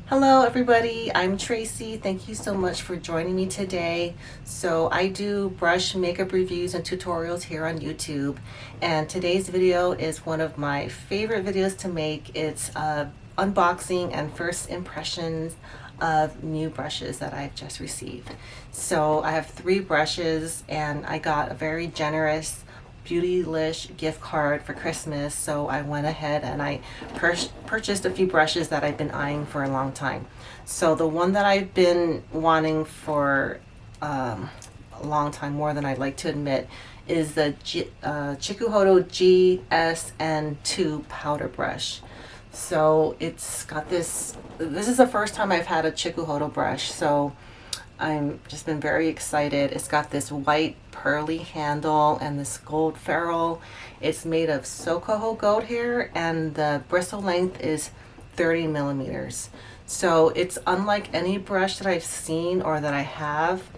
Hello everybody, I'm Tracy. Thank you so much for joining me today. So I do brush makeup reviews and tutorials here on YouTube, and today's video is one of my favorite videos to make. It's unboxing and first impressions of new brushes that I've just received. So I have 3 brushes and I got a very generous Beautylish gift card for Christmas, so I went ahead and I purchased a few brushes that I've been eyeing for a long time. So the one that I've been wanting for a long time, more than I'd like to admit, is the Chikuhodo GSN2 powder brush. So it's got this is the first time I've had a Chikuhodo brush, so I'm just been very excited. It's got this white pearly handle and this gold ferrule. It's made of Sokoho goat hair and the bristle length is 30 millimeters. So it's unlike any brush that I've seen or that I have.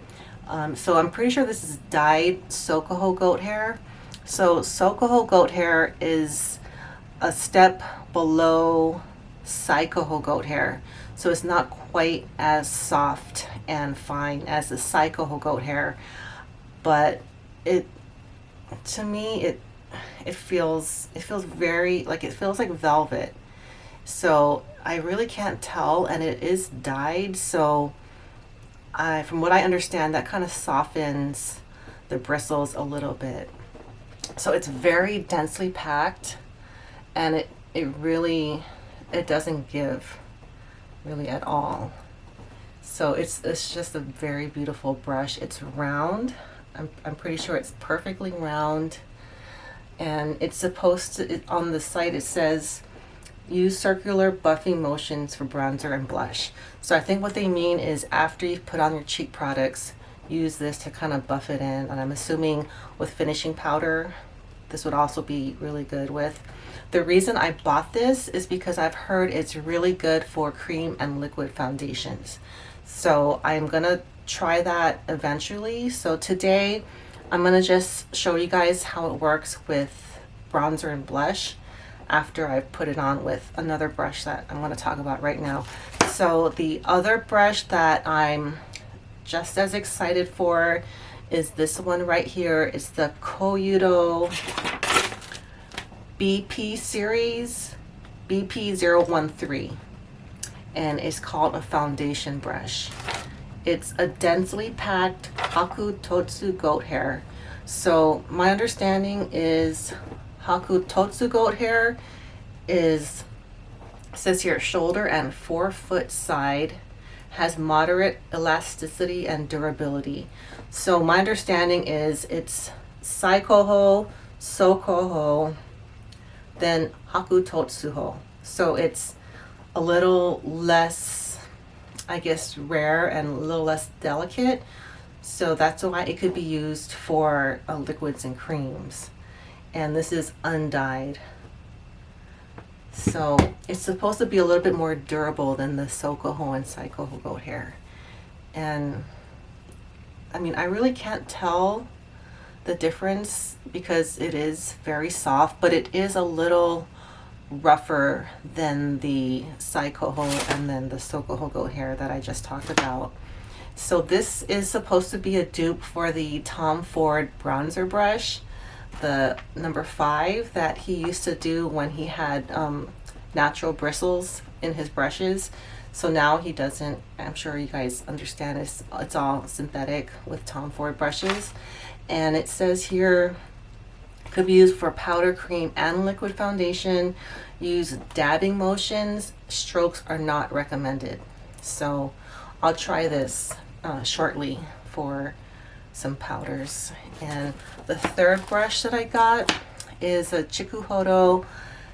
So I'm pretty sure this is dyed Sokoho goat hair. So Sokoho goat hair is a step below Saikoho goat hair. So it's not quite as soft and fine as the Saikoho goat hair, but to me it feels very like, it feels like velvet. So I really can't tell, and it is dyed, so from what I understand, that kind of softens the bristles a little bit. So it's very densely packed, and it doesn't give really at all. So it's just a very beautiful brush. It's round. I'm pretty sure it's perfectly round, and it's supposed to, on the site it says use circular buffing motions for bronzer and blush. So I think what they mean is after you've put on your cheek products, use this to kind of buff it in, and I'm assuming with finishing powder this would also be really good with. The reason I bought this is because I've heard it's really good for cream and liquid foundations. So I'm gonna try that eventually. So today I'm gonna just show you guys how it works with bronzer and blush after I put it on with another brush that I'm gonna talk about right now. So the other brush that I'm just as excited for is this one right here. It's the Koyudo BP series, BP013, and it's called a foundation brush. It's a densely packed Haku Totsu goat hair. So my understanding is Haku Totsu goat hair is, says here, shoulder and forefoot side, has moderate elasticity and durability. So my understanding is it's Saikoho, Sokoho, then Haku Totsuho. So it's a little less, I guess, rare and a little less delicate. So that's why it could be used for liquids and creams. And this is undyed. So it's supposed to be a little bit more durable than the Sokoho and Saikoho goat hair. And I mean, I really can't tell the difference because it is very soft, but it is a little rougher than the Saikoho and then the Sokoho goat hair that I just talked about. So this is supposed to be a dupe for the Tom Ford bronzer brush, the number 5 that he used to do when he had natural bristles in his brushes. So now he doesn't. I'm sure you guys understand it's all synthetic with Tom Ford brushes. And it says here, could be used for powder, cream, and liquid foundation. Use dabbing motions. Strokes are not recommended. So I'll try this shortly for some powders. And the third brush that I got is a Chikuhodo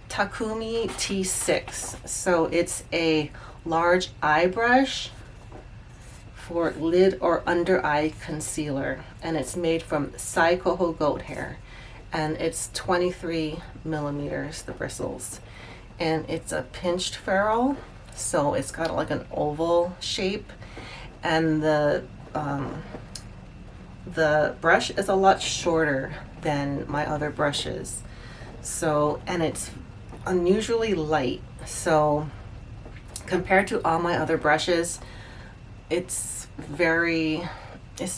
Takumi T6. So it's a large eye brush for lid or under eye concealer, and it's made from Saikoho goat hair, and it's 23 millimeters, the bristles, and it's a pinched ferrule, so it's got like an oval shape, and the brush is a lot shorter than my other brushes. So, and it's unusually light. So compared to all my other brushes, it's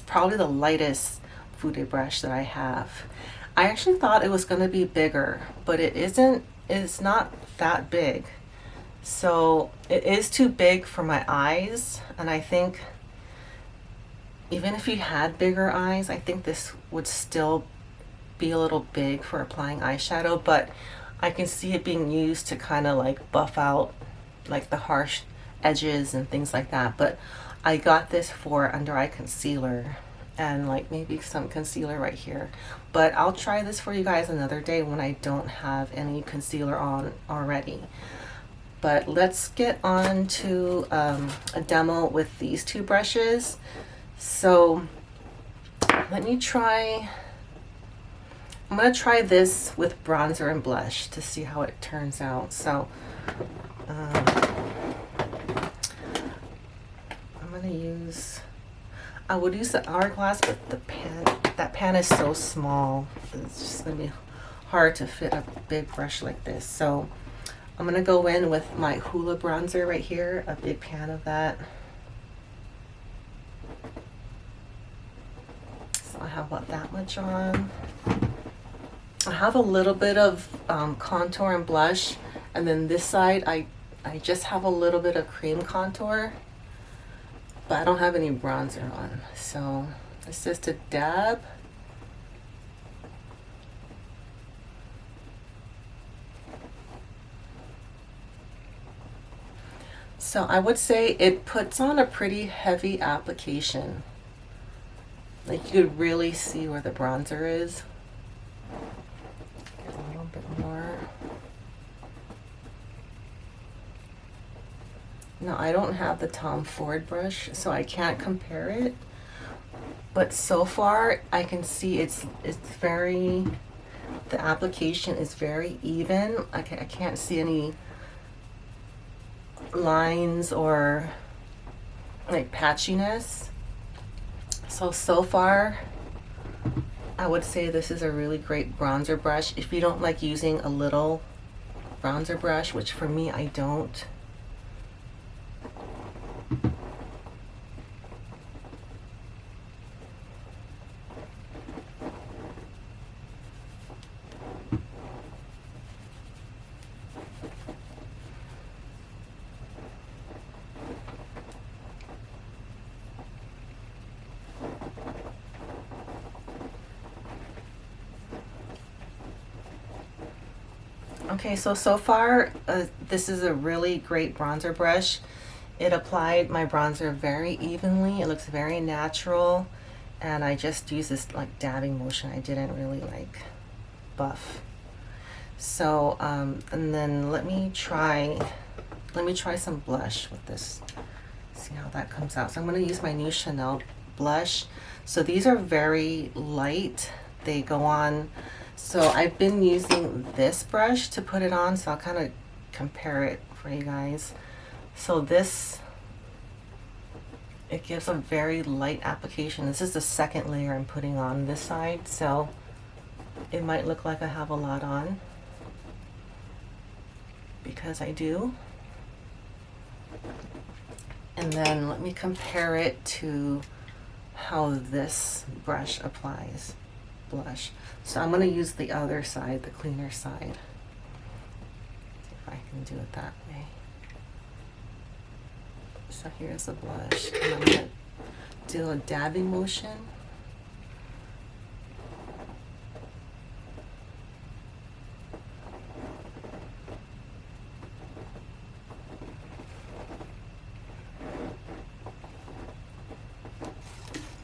probably the lightest Fude brush that I have. I actually thought it was going to be bigger, but it isn't. It's not that big. So it is too big for my eyes, and I think even if you had bigger eyes, I think this would still be a little big for applying eyeshadow, but I can see it being used to kind of like buff out like the harsh edges and things like that. But I got this for under eye concealer and like maybe some concealer right here. But I'll try this for you guys another day when I don't have any concealer on already. But let's get on to a demo with these two brushes. So let me try, I'm gonna try this with bronzer and blush to see how it turns out. So I'm gonna use, I would use the hourglass, but that pan is so small. It's just gonna be hard to fit a big brush like this. So I'm gonna go in with my Hoola bronzer right here, a big pan of that. So I have about that much on. I have a little bit of contour and blush, and then this side I just have a little bit of cream contour, but I don't have any bronzer on. So it's just a dab. So I would say it puts on a pretty heavy application. Like you could really see where the bronzer is. Get a little bit more. Now I don't have the Tom Ford brush, so I can't compare it. But so far I can see it's very, the application is very even. I can't see any lines or like patchiness. So far I would say this is a really great bronzer brush. If you don't like using a little bronzer brush, which for me I don't, okay, so far, this is a really great bronzer brush. It applied my bronzer very evenly. It looks very natural, and I just use this like dabbing motion. I didn't really like buff. So, and then let me try some blush with this. See how that comes out. So I'm going to use my new Chanel blush. So these are very light. They go on. So I've been using this brush to put it on, so I'll kind of compare it for you guys. So this, it gives a very light application. This is the second layer I'm putting on this side, so it might look like I have a lot on, because I do. And then let me compare it to how this brush applies blush. So I'm going to use the other side, the cleaner side. See if I can do it that way. So here's the blush, and I'm going to do a dabbing motion.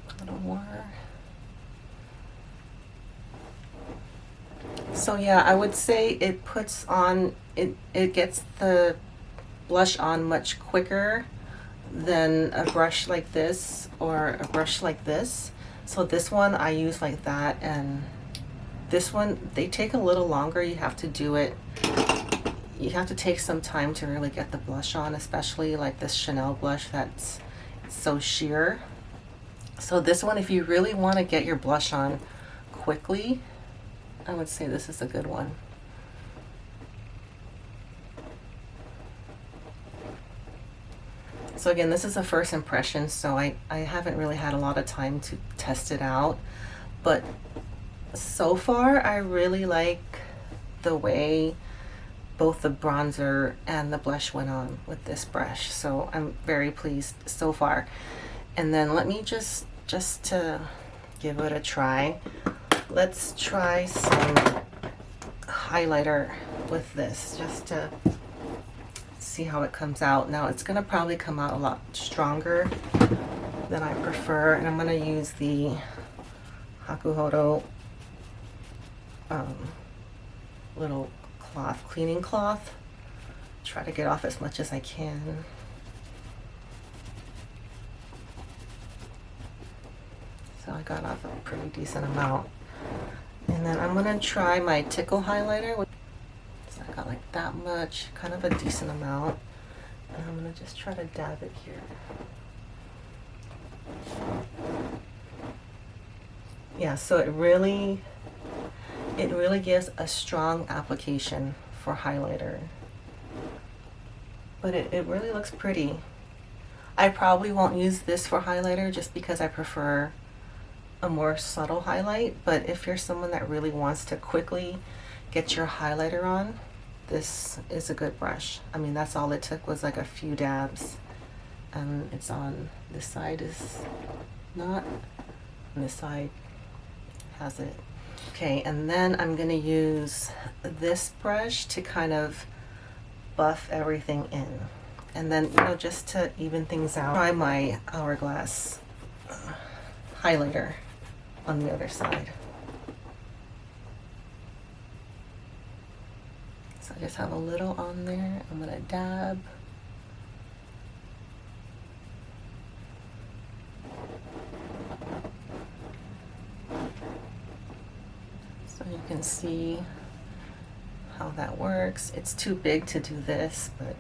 A little more. So yeah, I would say it puts on, it gets the blush on much quicker than a brush like this or a brush like this. So this one I use like that, and this one, they take a little longer. You have to do it, you have to take some time to really get the blush on, especially like this Chanel blush that's so sheer. So this one, if you really want to get your blush on quickly, I would say this is a good one. So again, this is a first impression, so I haven't really had a lot of time to test it out. But so far, I really like the way both the bronzer and the blush went on with this brush. So I'm very pleased so far. And then let me just to give it a try, let's try some highlighter with this just to see how it comes out. Now it's gonna probably come out a lot stronger than I prefer, and I'm gonna use the Hakuhodo little cloth, cleaning cloth. Try to get off as much as I can. So I got off a pretty decent amount. And then I'm gonna try my Tickle highlighter. So I got like that much, kind of a decent amount. And I'm gonna just try to dab it here. Yeah, so it really gives a strong application for highlighter. But it really looks pretty. I probably won't use this for highlighter just because I prefer a more subtle highlight, but if you're someone that really wants to quickly get your highlighter on, this is a good brush. I mean, that's all it took was like a few dabs, and it's on. This side is not, and this side has it. Okay, and then I'm gonna use this brush to kind of buff everything in, and then, you know, just to even things out, try my Hourglass highlighter on the other side. So I just have a little on there. I'm gonna dab. So you can see how that works. It's too big to do this, but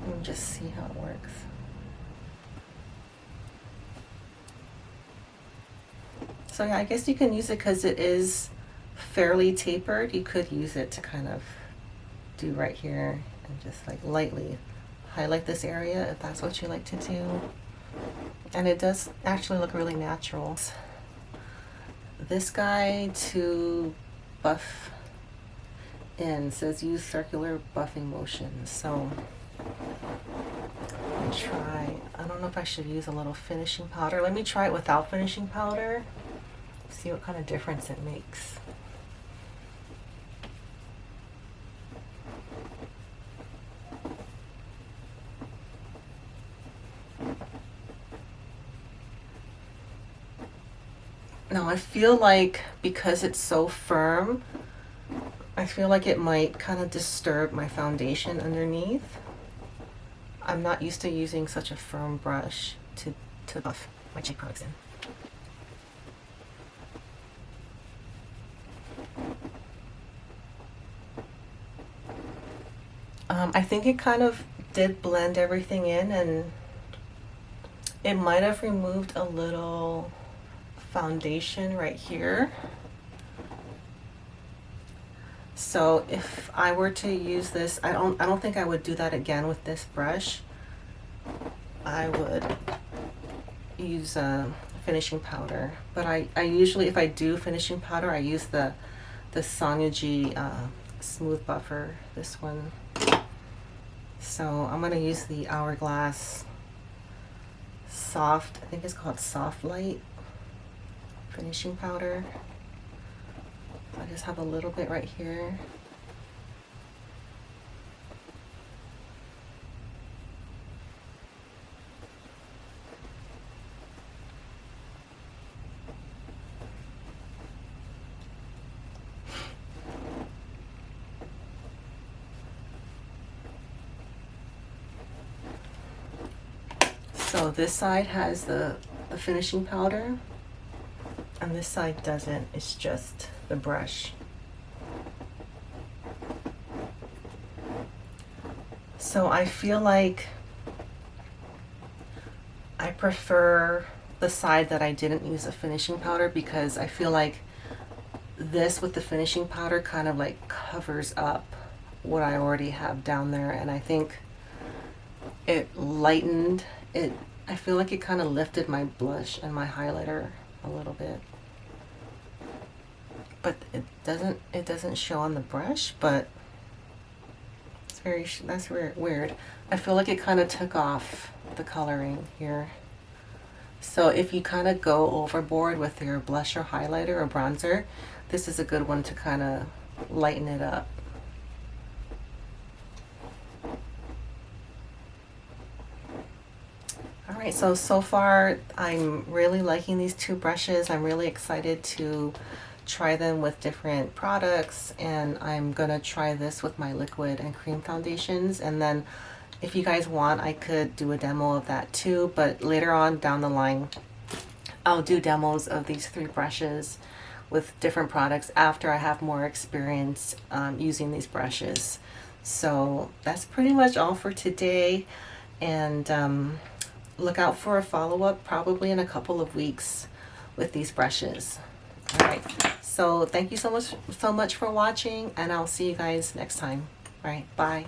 you can just see how it works. So yeah, I guess you can use it because it is fairly tapered. You could use it to kind of do right here and just like lightly highlight this area if that's what you like to do. And it does actually look really natural. This guide to buff in says use circular buffing motions. So let me try. I don't know if I should use a little finishing powder. Let me try it without finishing powder. See what kind of difference it makes. Now I feel like because it's so firm, I feel like it might kind of disturb my foundation underneath. I'm not used to using such a firm brush to buff my cheek products in. I think it kind of did blend everything in, and it might have removed a little foundation right here. So if I were to use this, I don't think I would do that again with this brush. I would use a finishing powder, but I usually, if I do finishing powder, I use the Sonyoji smooth buffer, this one. So I'm gonna use the Hourglass soft, I think it's called Soft Light finishing powder. So I just have a little bit right here. So this side has the finishing powder, and this side doesn't. It's just the brush. So I feel like I prefer the side that I didn't use a finishing powder, because I feel like this with the finishing powder kind of like covers up what I already have down there, and I think it lightened it. I feel like it kind of lifted my blush and my highlighter a little bit, but it doesn't show on the brush, but it's that's very weird. I feel like it kind of took off the coloring here. So if you kind of go overboard with your blush or highlighter or bronzer, this is a good one to kind of lighten it up. All right, so far I'm really liking these two brushes. I'm really excited to try them with different products, and I'm gonna try this with my liquid and cream foundations, and then if you guys want, I could do a demo of that too, but later on down the line I'll do demos of these three brushes with different products after I have more experience using these brushes. So that's pretty much all for today, and look out for a follow-up probably in a couple of weeks with these brushes. All right, so thank you so much for watching, and I'll see you guys next time. All right, bye.